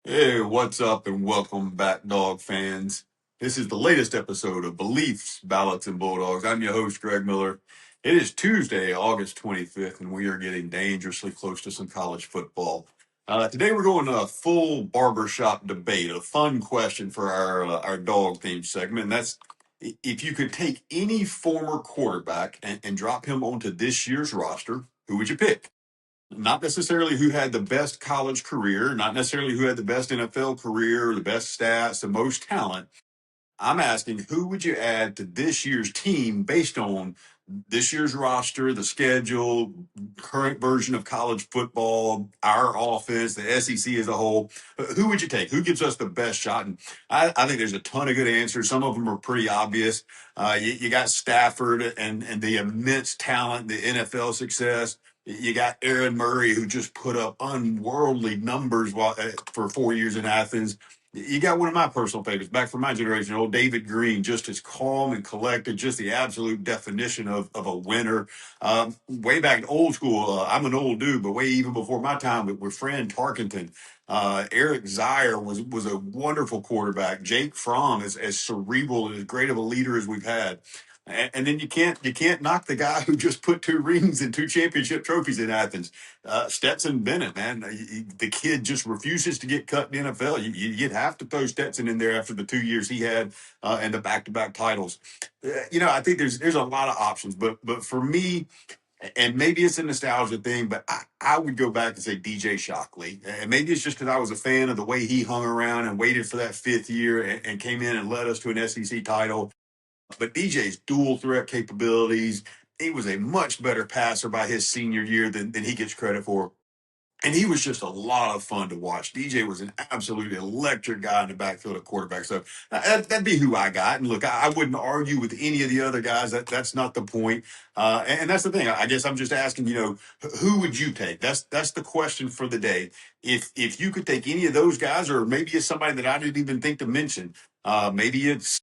Hey, what's up, and welcome back, dog fans. This is the latest episode of Beliefs, Ballots, and Bulldogs. I'm your host, Greg Miller. It is Tuesday, August 25th, and we are getting dangerously close to some college football. Today, we're going to a full barbershop debate, a fun question for our dog theme segment. And that's if you could take any former quarterback and drop him onto this year's roster, who would you pick? Not necessarily who had the best college career, not necessarily who had the best NFL career, the best stats, the most talent. I'm asking who would you add to this year's team based on this year's roster, the schedule, current version of college football, our offense, the SEC as a whole. Who would you take? Who gives us the best shot? And I think there's a ton of good answers. Some of them are pretty obvious. You got Stafford and the immense talent, the NFL success. You got Aaron Murray, who just put up unworldly numbers for 4 years in Athens. You got one of my personal favorites back from my generation, old David Green, just as calm and collected, just the absolute definition of a winner. Way back in old school, I'm an old dude, but way even before my time with Fran Tarkenton. Eric Zier was a wonderful quarterback. Jake Fromm is as cerebral and as great of a leader as we've had. And then you can't knock the guy who just put two rings and two championship trophies in Athens. Stetson Bennett, man, the kid just refuses to get cut in the NFL. You'd have to throw Stetson in there after the 2 years he had and the back-to-back titles. I think there's a lot of options, but for me, and maybe it's a nostalgia thing, but I would go back and say DJ Shockley. And maybe it's just because I was a fan of the way he hung around and waited for that fifth year and came in and led us to an SEC title. But DJ's dual threat capabilities, he was a much better passer by his senior year than he gets credit for. And he was just a lot of fun to watch. DJ was an absolutely electric guy in the backfield at quarterback. So that'd be who I got. And look, I wouldn't argue with any of the other guys. That's not the point. And that's the thing. I guess I'm just asking, who would you take? That's the question for the day. If you could take any of those guys, or maybe it's somebody that I didn't even think to mention. Maybe it's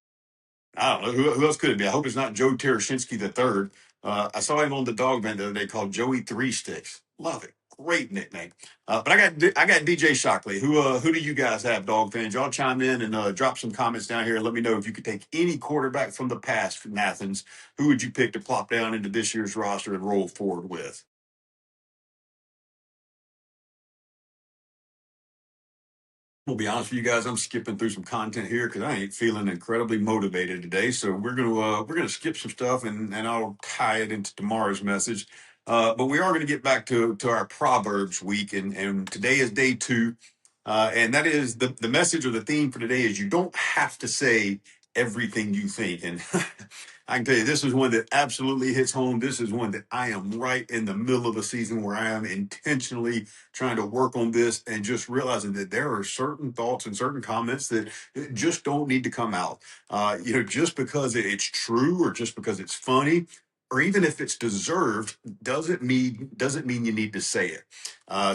I don't know who else could it be. I hope it's not Joe Tereshinski the third. I saw him on the dog band the other day called Joey Three Sticks. Love it, great nickname. But I got DJ Shockley. Who do you guys have, dog fans? Y'all chime in and drop some comments down here and let me know if you could take any quarterback from the past from Athens. Who would you pick to plop down into this year's roster and roll forward with? We'll be honest with you guys. I'm skipping through some content here because I ain't feeling incredibly motivated today. So we're gonna skip some stuff and I'll tie it into tomorrow's message. But we are going to get back to our Proverbs week, and today is day two, and that is the message or the theme for today is you don't have to say everything you think. And I can tell you, this is one that absolutely hits home. This is one that I am right in the middle of a season where I am intentionally trying to work on this and just realizing that there are certain thoughts and certain comments that just don't need to come out. Just because it's true or just because it's funny or even if it's deserved doesn't mean you need to say it.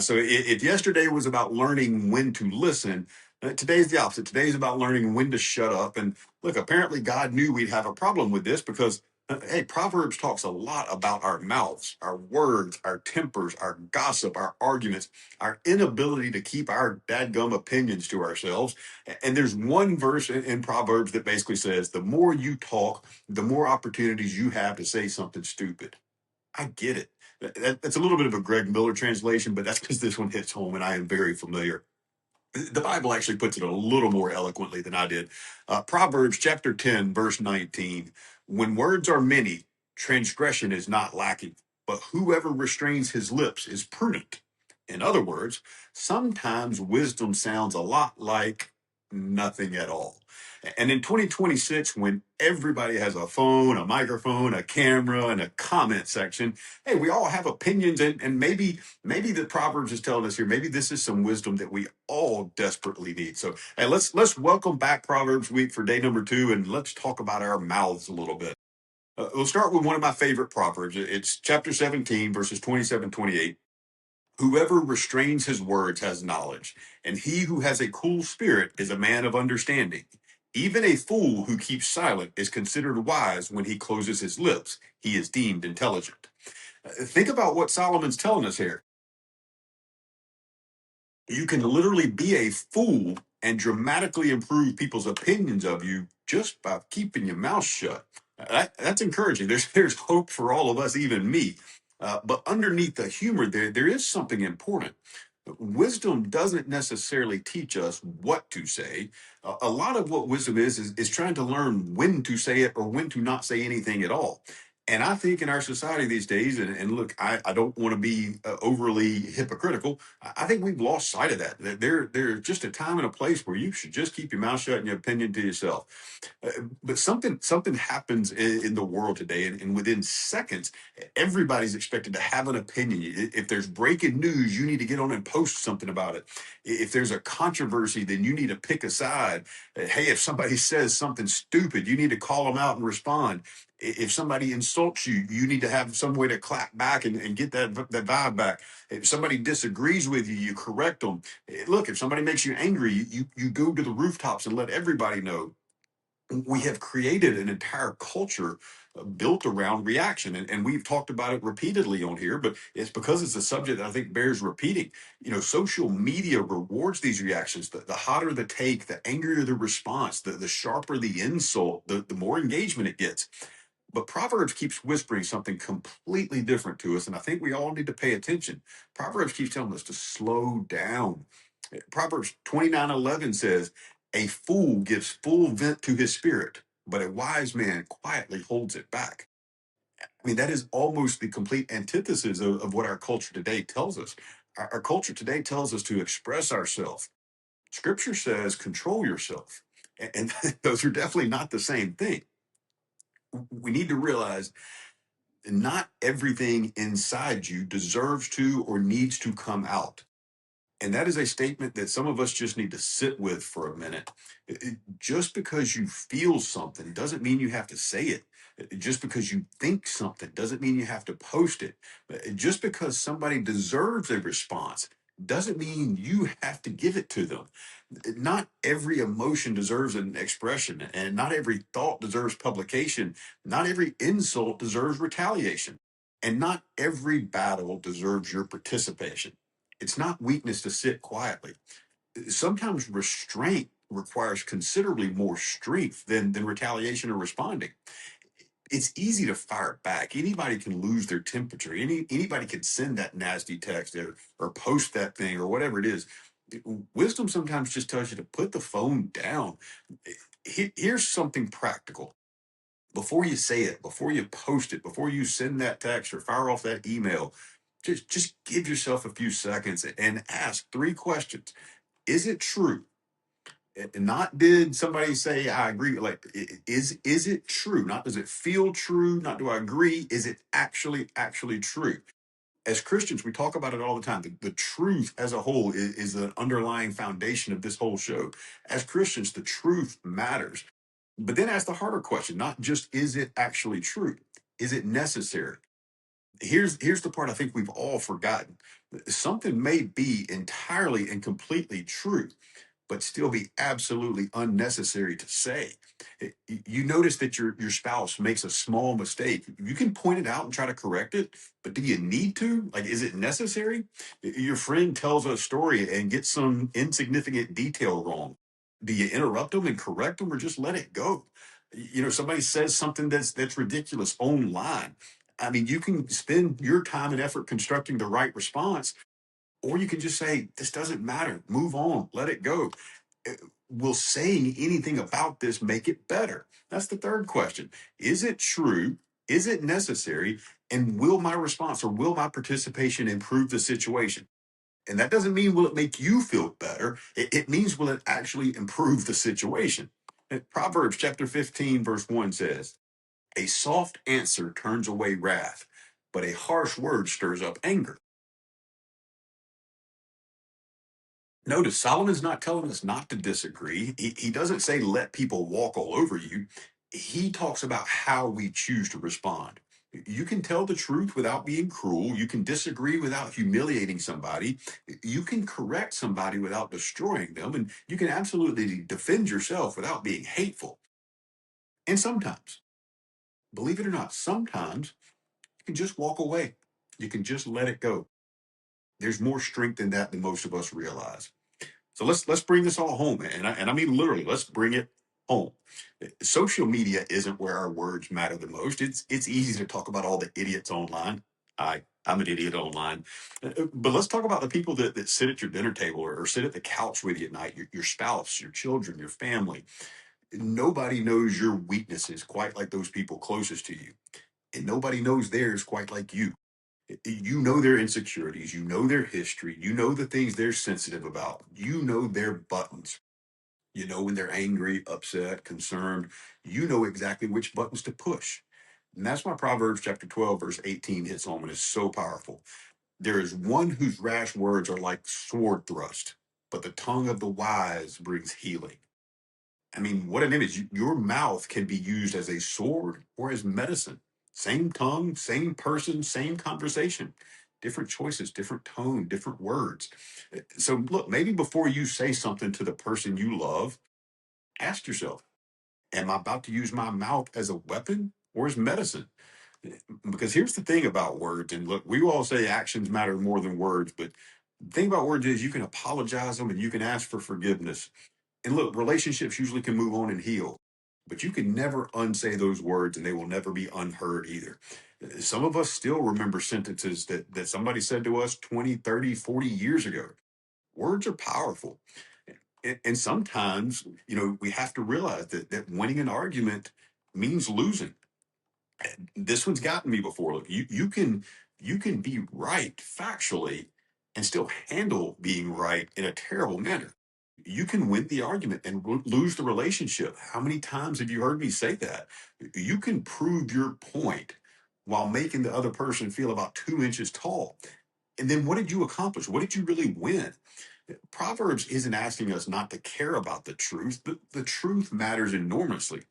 So if yesterday was about learning when to listen, today's the opposite. Today's about learning when to shut up. And look, apparently God knew we'd have a problem with this because hey, Proverbs talks a lot about our mouths, our words, our tempers, our gossip, our arguments, our inability to keep our dadgum opinions to ourselves. And there's one verse in Proverbs that basically says, the more you talk, the more opportunities you have to say something stupid. I get it. That's a little bit of a Greg Miller translation, but that's because this one hits home and I am very familiar. The Bible actually puts it a little more eloquently than I did. Proverbs chapter 10, verse 19. When words are many, transgression is not lacking, but whoever restrains his lips is prudent. In other words, sometimes wisdom sounds a lot like nothing at all. And in 2026, when everybody has a phone, a microphone, a camera, and a comment section, hey, we all have opinions, and maybe the Proverbs is telling us here, maybe this is some wisdom that we all desperately need. So hey, let's welcome back Proverbs week for day number two, and let's talk about our mouths a little bit. We'll start with one of my favorite Proverbs. It's chapter 17, verses 27, 28. Whoever restrains his words has knowledge, and he who has a cool spirit is a man of understanding. Even a fool who keeps silent is considered wise when he closes his lips. He is deemed intelligent. Think about what Solomon's telling us here. You can literally be a fool and dramatically improve people's opinions of you just by keeping your mouth shut. That's encouraging. There's hope for all of us, even me. But underneath the humor, there is something important. Wisdom doesn't necessarily teach us what to say. A lot of what wisdom is trying to learn when to say it or when to not say anything at all. And I think in our society these days, and look, I don't want to be overly hypocritical. I think we've lost sight of that. There's just a time and a place where you should just keep your mouth shut and your opinion to yourself. But something happens in the world today, and within seconds, everybody's expected to have an opinion. If there's breaking news, you need to get on and post something about it. If there's a controversy, then you need to pick a side. Hey, if somebody says something stupid, you need to call them out and respond. If somebody insults you, you need to have some way to clap back and get that vibe back. If somebody disagrees with you, you correct them. Look, if somebody makes you angry, you go to the rooftops and let everybody know. We have created an entire culture built around reaction. And we've talked about it repeatedly on here, but it's because it's a subject that I think bears repeating. Social media rewards these reactions. The hotter the take, the angrier the response, the sharper the insult, the more engagement it gets. But Proverbs keeps whispering something completely different to us, and I think we all need to pay attention. Proverbs keeps telling us to slow down. Proverbs 29:11 says, "A fool gives full vent to his spirit, but a wise man quietly holds it back." I mean, that is almost the complete antithesis of what our culture today tells us. Our culture today tells us to express ourselves. Scripture says, control yourself. And those are definitely not the same thing. We need to realize not everything inside you deserves to or needs to come out. And that is a statement that some of us just need to sit with for a minute. Just because you feel something doesn't mean you have to say it. Just because you think something doesn't mean you have to post it. Just because somebody deserves a response doesn't mean you have to give it to them. Not every emotion deserves an expression, and not every thought deserves publication. Not every insult deserves retaliation. And not every battle deserves your participation. It's not weakness to sit quietly. Sometimes restraint requires considerably more strength than retaliation or responding. It's easy to fire back. Anybody can lose their temperature. Anybody can send that nasty text or post that thing or whatever it is. Wisdom sometimes just tells you to put the phone down. Here's something practical. Before you say it, before you post it, before you send that text or fire off that email, just give yourself a few seconds and ask three questions. Is it true? Not did somebody say I agree? Like, is it true? Not does it feel true? Not do I agree? Is it actually true? As Christians, we talk about it all the time. The truth as a whole is the underlying foundation of this whole show. As Christians, the truth matters. But then ask the harder question, not just is it actually true? Is it necessary? Here's the part I think we've all forgotten. Something may be entirely and completely true, but still be absolutely unnecessary to say. You notice that your spouse makes a small mistake. You can point it out and try to correct it, but do you need to? Like, is it necessary? Your friend tells a story and gets some insignificant detail wrong. Do you interrupt them and correct them, or just let it go? Somebody says something that's ridiculous online. I mean, you can spend your time and effort constructing the right response, or you can just say, this doesn't matter, move on, let it go. Uh, Will saying anything about this make it better? That's the third question. Is it true? Is it necessary? And will my response or will my participation improve the situation? And that doesn't mean will it make you feel better. It means will it actually improve the situation? Proverbs chapter 15, verse 1 says, a soft answer turns away wrath, but a harsh word stirs up anger. Notice Solomon's not telling us not to disagree. He doesn't say let people walk all over you. He talks about how we choose to respond. You can tell the truth without being cruel. You can disagree without humiliating somebody. You can correct somebody without destroying them. And you can absolutely defend yourself without being hateful. And sometimes, believe it or not, sometimes you can just walk away. You can just let it go. There's more strength in that than most of us realize. So let's bring this all home, and I mean literally, let's bring it home. Social media isn't where our words matter the most. It's easy to talk about all the idiots online. I'm an idiot online, but let's talk about the people that sit at your dinner table or sit at the couch with you at night. Your spouse, your children, your family. Nobody knows your weaknesses quite like those people closest to you, and nobody knows theirs quite like you. You know their insecurities, you know their history, you know the things they're sensitive about, you know their buttons. You know when they're angry, upset, concerned, you know exactly which buttons to push. And that's why Proverbs chapter 12, verse 18 hits home and is so powerful. There is one whose rash words are like sword thrust, but the tongue of the wise brings healing. I mean, what an image. Your mouth can be used as a sword or as medicine. Same tongue, same person, same conversation. Different choices, different tone, different words. So, look, maybe before you say something to the person you love, ask yourself, am I about to use my mouth as a weapon or as medicine? Because here's the thing about words, and look, we all say actions matter more than words, but the thing about words is you can apologize them and you can ask for forgiveness. And look, relationships usually can move on and heal, but you can never unsay those words and they will never be unheard either. Some of us still remember sentences that somebody said to us 20, 30, 40 years ago. Words are powerful. And sometimes, we have to realize that winning an argument means losing. This one's gotten me before. Look, you can be right factually and still handle being right in a terrible manner. You can win the argument and lose the relationship. How many times have you heard me say that? You can prove your point while making the other person feel about 2 inches tall. And then what did you accomplish? What did you really win? Proverbs isn't asking us not to care about the truth, but the truth matters enormously.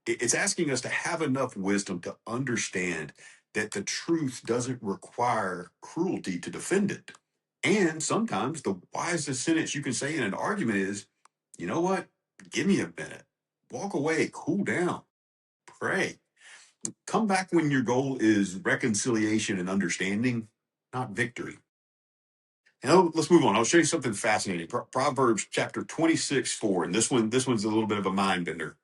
It's asking us to have enough wisdom to understand that the truth doesn't require cruelty to defend it. And sometimes the wisest sentence you can say in an argument is, you know what? Give me a minute. Walk away, cool down, pray. Come back when your goal is reconciliation and understanding, not victory. Now let's move on. I'll show you something fascinating. Proverbs chapter 26, 4. And this one's a little bit of a mind bender.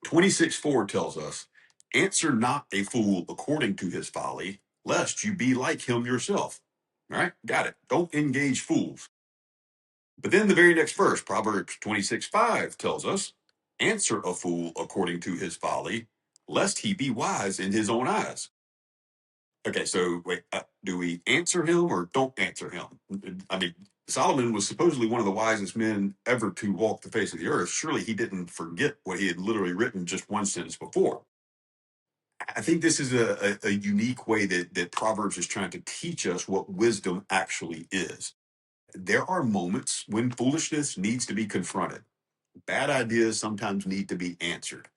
26:4 tells us, answer not a fool according to his folly, lest you be like him yourself. All right, got it. Don't engage fools. But then the very next verse, Proverbs 26:5 tells us, answer a fool according to his folly, lest he be wise in his own eyes. Okay, so wait, do we answer him or don't answer him? I mean, Solomon was supposedly one of the wisest men ever to walk the face of the earth. Surely he didn't forget what he had literally written just one sentence before. I think this is a unique way that Proverbs is trying to teach us what wisdom actually is. There are moments when foolishness needs to be confronted. Bad ideas sometimes need to be answered.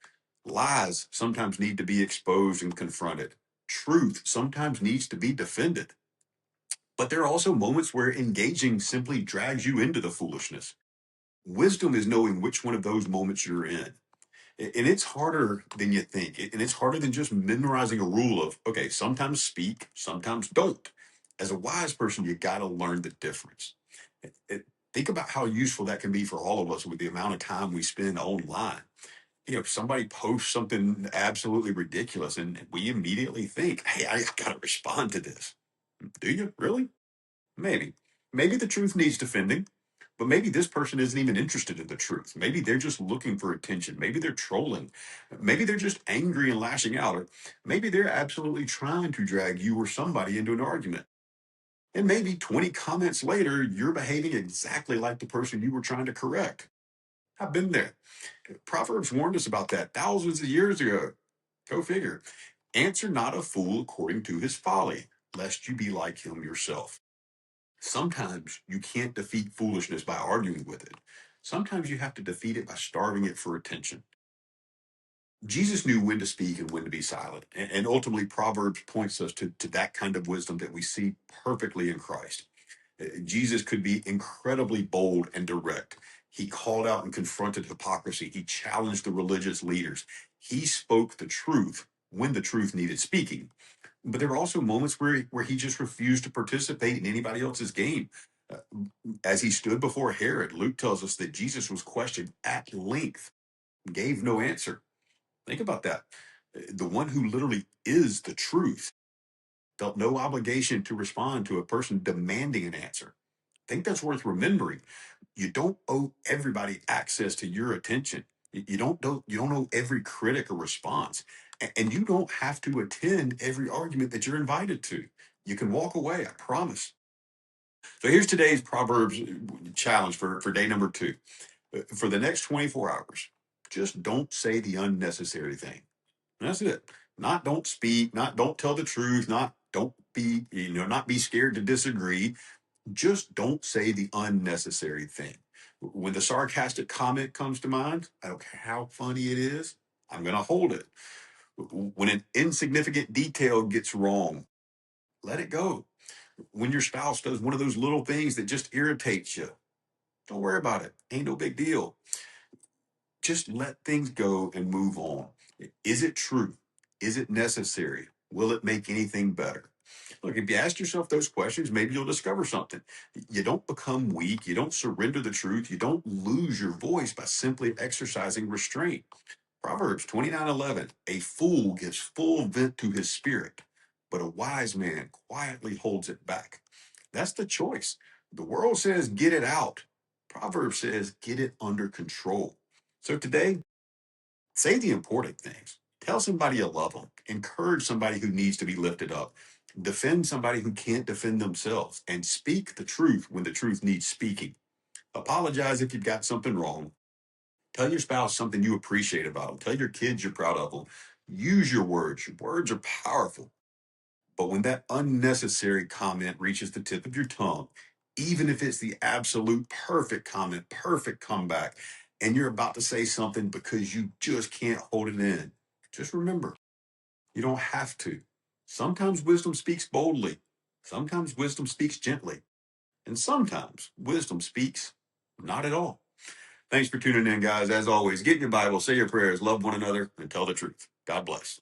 Lies sometimes need to be exposed and confronted. Truth sometimes needs to be defended. But there are also moments where engaging simply drags you into the foolishness. Wisdom is knowing which one of those moments you're in. And it's harder than you think. And it's harder than just memorizing a rule of, okay, sometimes speak, sometimes don't. As a wise person, you got to learn the difference. Think about how useful that can be for all of us with the amount of time we spend online. Somebody posts something absolutely ridiculous, and we immediately think, hey, I got to respond to this. Do you really? Maybe. Maybe the truth needs defending, but maybe this person isn't even interested in the truth. Maybe they're just looking for attention. Maybe they're trolling. Maybe they're just angry and lashing out. Or maybe they're absolutely trying to drag you or somebody into an argument. And maybe 20 comments later, you're behaving exactly like the person you were trying to correct. I've been there. Proverbs warned us about that thousands of years ago. Go figure. Answer not a fool according to his folly, lest you be like him yourself. Sometimes you can't defeat foolishness by arguing with it. Sometimes you have to defeat it by starving it for attention. Jesus knew when to speak and when to be silent. And ultimately, Proverbs points us to that kind of wisdom that we see perfectly in Christ. Jesus could be incredibly bold and direct. He called out and confronted hypocrisy. He challenged the religious leaders. He spoke the truth when the truth needed speaking. But there were also moments where he just refused to participate in anybody else's game. Uh, as he stood before Herod, Luke tells us that Jesus was questioned at length, gave no answer. Think about that. The one who literally is the truth felt no obligation to respond to a person demanding an answer. I think that's worth remembering. You don't owe everybody access to your attention. You don't owe every critic a response, and you don't have to attend every argument that you're invited to. You can walk away. I promise. So here's today's Proverbs challenge for day number 2. For the next 24 hours, just don't say the unnecessary thing. That's it. Not don't speak, not don't tell the truth, not don't be, not be scared to disagree. Just don't say the unnecessary thing. When the sarcastic comment comes to mind, I don't care how funny it is, I'm going to hold it. When an insignificant detail gets wrong, let it go. When your spouse does one of those little things that just irritates you, don't worry about it. Ain't no big deal. Just let things go and move on. Is it true? Is it necessary? Will it make anything better? Look, if you ask yourself those questions, maybe you'll discover something. You don't become weak. You don't surrender the truth. You don't lose your voice by simply exercising restraint. Proverbs 29:11, a fool gives full vent to his spirit, but a wise man quietly holds it back. That's the choice. The world says get it out. Proverbs says get it under control. So today, say the important things. Tell somebody you love them. Encourage somebody who needs to be lifted up. Defend somebody who can't defend themselves. And speak the truth when the truth needs speaking. Apologize if you've got something wrong. Tell your spouse something you appreciate about them. Tell your kids you're proud of them. Use your words. Your words are powerful. But when that unnecessary comment reaches the tip of your tongue, even if it's the absolute perfect comment, perfect comeback, and you're about to say something because you just can't hold it in, just remember, you don't have to. Sometimes wisdom speaks boldly. Sometimes wisdom speaks gently. And sometimes wisdom speaks not at all. Thanks for tuning in, guys. As always, get in your Bible, say your prayers, love one another, and tell the truth. God bless.